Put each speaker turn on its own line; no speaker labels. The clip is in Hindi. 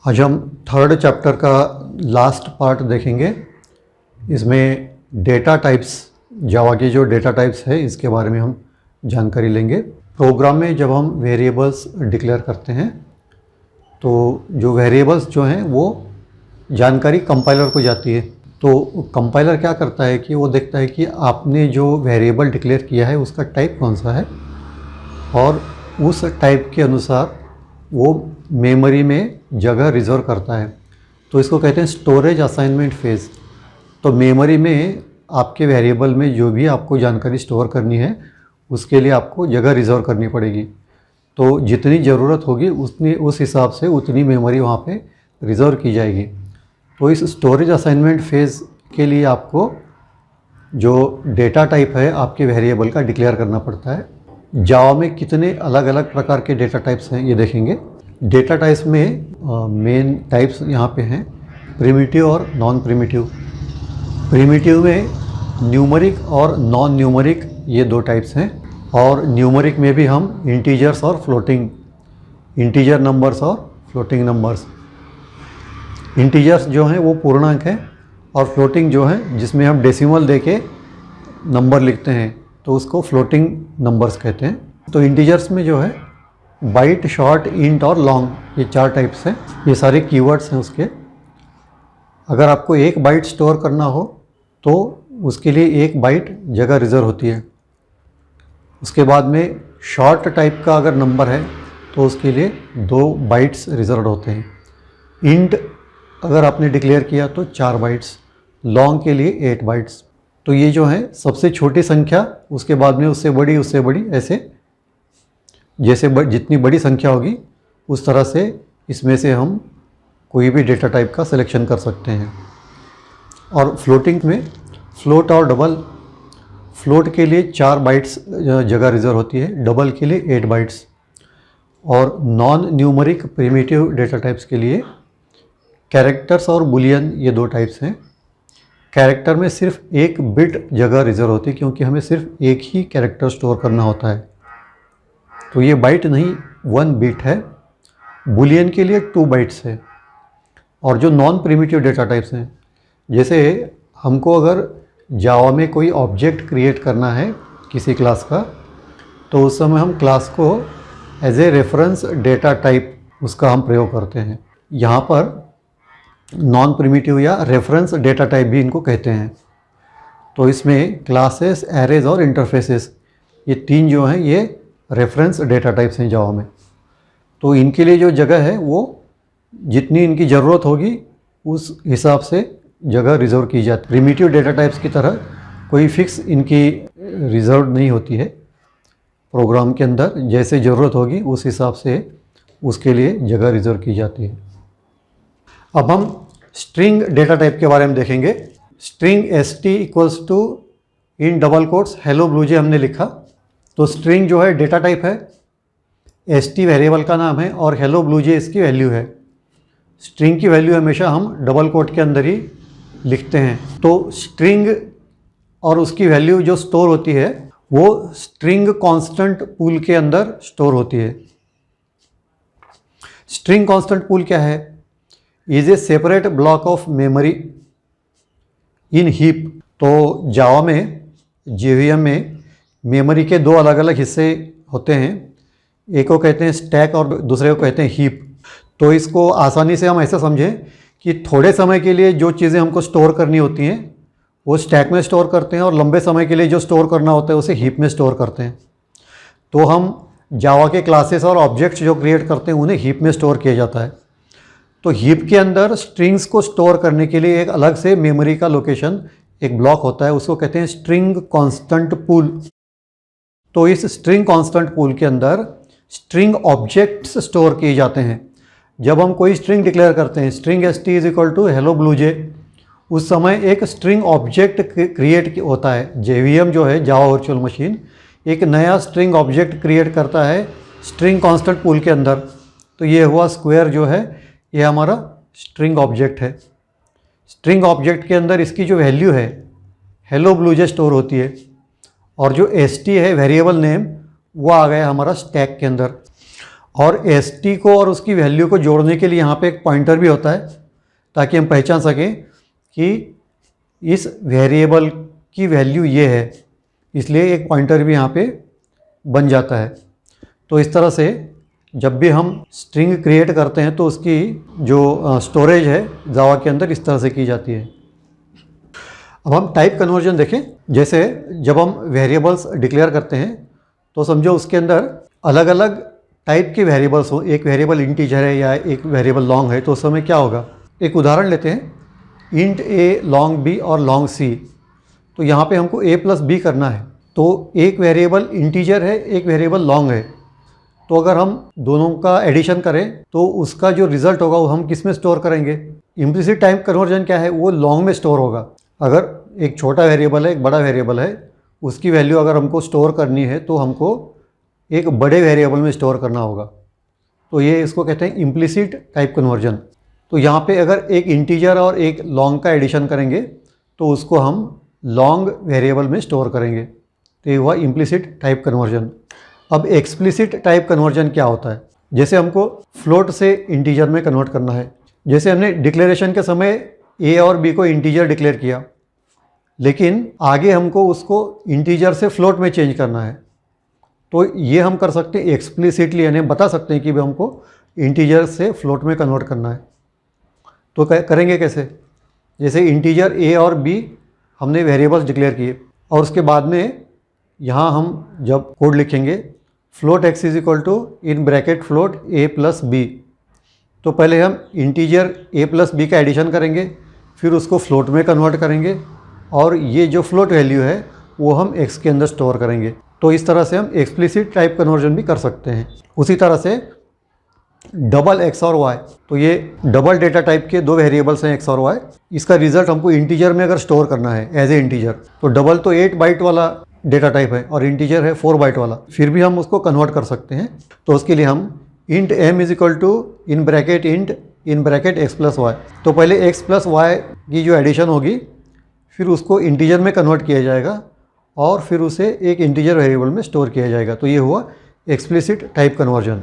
आज हम थर्ड चैप्टर का लास्ट पार्ट देखेंगे। इसमें डेटा टाइप्स, जावा के जो डेटा टाइप्स है इसके बारे में हम जानकारी लेंगे। प्रोग्राम में जब हम वेरिएबल्स डिक्लेयर करते हैं तो जो वेरिएबल्स जो हैं वो जानकारी कंपाइलर को जाती है। तो कंपाइलर क्या करता है कि वो देखता है कि आपने जो वेरिएबल डिक्लेयर किया है उसका टाइप कौन सा है और उस टाइप के अनुसार वो मेमोरी में जगह रिजर्व करता है। तो इसको कहते हैं स्टोरेज असाइनमेंट फेज़। तो मेमोरी में आपके वेरिएबल में जो भी आपको जानकारी स्टोर करनी है उसके लिए आपको जगह रिजर्व करनी पड़ेगी। तो जितनी ज़रूरत होगी उस हिसाब से उतनी मेमोरी वहाँ पे रिज़र्व की जाएगी। तो इस स्टोरेज असाइनमेंट फेज़ के लिए आपको जो डेटा टाइप है आपके वेरिएबल का डिक्लेयर करना पड़ता है। जावा में कितने अलग अलग प्रकार के डेटा टाइप्स हैं ये देखेंगे। डेटा टाइप्स में मेन टाइप्स यहाँ पे हैं प्रिमिटिव और नॉन प्रिमिटिव। प्रिमिटिव में न्यूमरिक और नॉन न्यूमरिक ये दो टाइप्स हैं, और न्यूमरिक में भी हम इंटीजर्स और फ्लोटिंग, इंटीजर नंबर्स और फ्लोटिंग नंबर्स। इंटीजर्स जो हैं वो पूर्णांक हैं और फ्लोटिंग जो है जिसमें हम डेसिमल देके नंबर लिखते हैं तो उसको फ्लोटिंग नंबर्स कहते हैं। तो इंटीजर्स में जो है बाइट, शॉर्ट, इंट और लॉन्ग, ये चार टाइप्स हैं। ये सारे कीवर्ड्स हैं उसके। अगर आपको एक बाइट स्टोर करना हो तो उसके लिए एक बाइट जगह रिजर्व होती है। उसके बाद में शॉर्ट टाइप का अगर नंबर है तो उसके लिए 2 बाइट्स रिजर्व होते हैं। इंट अगर आपने डिक्लेयर किया तो 4 बाइट्स, लॉन्ग के लिए 8 बाइट्स। तो ये जो है सबसे छोटी संख्या, उसके बाद में उससे बड़ी, ऐसे जैसे जितनी बड़ी संख्या होगी उस तरह से इसमें से हम कोई भी डेटा टाइप का सिलेक्शन कर सकते हैं। और फ्लोटिंग में फ्लोट और डबल, फ्लोट के लिए 4 बाइट्स जगह रिजर्व होती है, डबल के लिए 8 बाइट्स। और non numeric primitive data types के लिए कैरेक्टर्स और बुलियन, ये 2 टाइप्स हैं। कैरेक्टर में सिर्फ 1 बिट जगह रिजर्व होती है क्योंकि हमें सिर्फ एक ही कैरेक्टर स्टोर करना होता है, तो ये बाइट नहीं 1 बिट है। बुलियन के लिए 2 बाइट्स है। और जो नॉन प्रिमिटिव डेटा टाइप्स हैं, जैसे हमको अगर जावा में कोई ऑब्जेक्ट क्रिएट करना है किसी क्लास का, तो उस समय हम क्लास को as a reference data type उसका हम प्रयोग करते हैं। यहाँ पर नॉन प्रिमिटिव या रेफरेंस डेटा टाइप भी इनको कहते हैं। तो इसमें क्लासेस, एरेज और इंटरफेसेस, ये 3 जो हैं ये रेफरेंस डेटा टाइप्स हैं जावा में। तो इनके लिए जो जगह है वो जितनी इनकी ज़रूरत होगी उस हिसाब से जगह रिजर्व की जाती है। प्रिमिटिव डेटा टाइप्स की तरह कोई फिक्स इनकी रिजर्व नहीं होती है। प्रोग्राम के अंदर जैसे ज़रूरत होगी उस हिसाब से उसके लिए जगह रिजर्व की जाती है। अब हम स्ट्रिंग डेटा टाइप के बारे में देखेंगे। String st equals to in double quotes hello BlueJ हमने लिखा। तो स्ट्रिंग जो है डेटा टाइप है, st वेरिएबल का नाम है और हेलो ब्लूजे इसकी वैल्यू है। स्ट्रिंग की वैल्यू हमेशा हम डबल कोट के अंदर ही लिखते हैं। तो स्ट्रिंग और उसकी वैल्यू जो स्टोर होती है वो स्ट्रिंग कांस्टेंट पूल के अंदर स्टोर होती है। स्ट्रिंग कांस्टेंट पूल क्या है? Is a separate block of memory in heap. तो जावा में, जेवीएम में मेमोरी के 2 अलग अलग हिस्से होते हैं। एक को कहते हैं स्टैक और दूसरे को कहते हैं हीप। तो इसको आसानी से हम ऐसा समझें कि थोड़े समय के लिए जो चीज़ें हमको स्टोर करनी होती हैं वो स्टैक में स्टोर करते हैं, और लंबे समय के लिए जो स्टोर करना होता है उसे हीप में स्टोर करते हैं। तो हम जावा के क्लासेस और ऑब्जेक्ट्स जो क्रिएट करते हैं उन्हें हीप में स्टोर किया जाता है। तो हीप के अंदर स्ट्रिंग्स को स्टोर करने के लिए एक अलग से मेमोरी का लोकेशन, एक ब्लॉक होता है, उसको कहते हैं स्ट्रिंग कांस्टेंट पूल। तो इस स्ट्रिंग कांस्टेंट पूल के अंदर स्ट्रिंग ऑब्जेक्ट्स स्टोर किए जाते हैं। जब हम कोई स्ट्रिंग डिक्लेयर करते हैं, string st is equal to hello BlueJ, उस समय एक स्ट्रिंग ऑब्जेक्ट क्रिएट होता है। जेवीएम जो है, जावा वर्चुअल मशीन, एक नया स्ट्रिंग ऑब्जेक्ट क्रिएट करता है स्ट्रिंग कांस्टेंट पूल के अंदर। तो ये हुआ स्क्वायर जो है, ये हमारा स्ट्रिंग ऑब्जेक्ट है। स्ट्रिंग ऑब्जेक्ट के अंदर इसकी जो वैल्यू है हेलो ब्लूजे स्टोर होती है, और जो st है वेरिएबल नेम, वो आ गया हमारा स्टैक के अंदर। और st को और उसकी वैल्यू को जोड़ने के लिए यहाँ पे एक पॉइंटर भी होता है, ताकि हम पहचान सकें कि इस वेरिएबल की वैल्यू ये है, इसलिए एक पॉइंटर भी यहाँ पे बन जाता है। तो इस तरह से जब भी हम स्ट्रिंग क्रिएट करते हैं तो उसकी जो स्टोरेज है जावा के अंदर इस तरह से की जाती है। अब हम टाइप कन्वर्जन देखें। जैसे जब हम वेरिएबल्स डिक्लेयर करते हैं तो समझो उसके अंदर अलग अलग टाइप के वेरिएबल्स हो, एक वेरिएबल इंटीजर है या एक वेरिएबल लॉन्ग है, तो उस समय क्या होगा। एक उदाहरण लेते हैं, इंट ए लॉन्ग बी और लॉन्ग सी। तो यहाँ पे हमको a प्लस बी करना है, तो एक वेरिएबल इंटीजर है, एक वेरिएबल लॉन्ग है। तो अगर हम दोनों का एडिशन करें तो उसका जो रिज़ल्ट होगा वो हम किस में स्टोर करेंगे। इम्प्लिसिट टाइप कन्वर्जन क्या है, वो लॉन्ग में स्टोर होगा। अगर एक छोटा वेरिएबल है, एक बड़ा वेरिएबल है, उसकी वैल्यू अगर हमको स्टोर करनी है तो हमको एक बड़े वेरिएबल में स्टोर करना होगा। तो ये इसको कहते हैं इम्प्लिसिट टाइप कन्वर्जन। तो यहाँ पे अगर एक इंटीजर और एक लॉन्ग का एडिशन करेंगे तो उसको हम लॉन्ग वेरिएबल में स्टोर करेंगे। तो ये हुआ इम्प्लिसिट टाइप कन्वर्जन। अब एक्सप्लिसिट टाइप कन्वर्जन क्या होता है। जैसे हमको फ्लोट से इंटीजर में कन्वर्ट करना है। जैसे हमने डिक्लेरेशन के समय ए और बी को इंटीजर डिक्लेयर किया, लेकिन आगे हमको उसको इंटीजर से फ्लोट में चेंज करना है, तो ये हम कर सकते हैं एक्सप्लिसिटली, यानी बता सकते हैं कि भाई हमको इंटीजर से फ्लोट में कन्वर्ट करना है। तो करेंगे कैसे। जैसे इंटीजर ए और बी हमने वेरिएबल्स डिक्लेयर किए और उसके बाद में यहाँ हम जब कोड लिखेंगे float x is equal to in bracket float a plus b, तो पहले हम इंटीजर ए प्लस बी का एडिशन करेंगे, फिर उसको फ्लोट में कन्वर्ट करेंगे और ये जो फ्लोट वैल्यू है वो हम एक्स के अंदर स्टोर करेंगे। तो इस तरह से हम एक्सप्लिसिट टाइप कन्वर्जन भी कर सकते हैं। उसी तरह से डबल एक्स और वाई, तो ये डबल डेटा टाइप के दो वेरिएबल्स हैं एक्स और वाई। इसका रिजल्ट हमको इंटीजर में अगर स्टोर करना है एज ए इंटीजर, तो डबल तो 8 बाइट वाला डेटा टाइप है और इंटीजर है 4 बाइट वाला, फिर भी हम उसको कन्वर्ट कर सकते हैं। तो उसके लिए हम int m is equal to in bracket int in bracket x plus y, तो पहले एक्स प्लस वाई की जो एडिशन होगी फिर उसको इंटीजर में कन्वर्ट किया जाएगा और फिर उसे एक इंटीजर वेरिएबल में स्टोर किया जाएगा। तो ये हुआ एक्सप्लिसिट टाइप कन्वर्जन।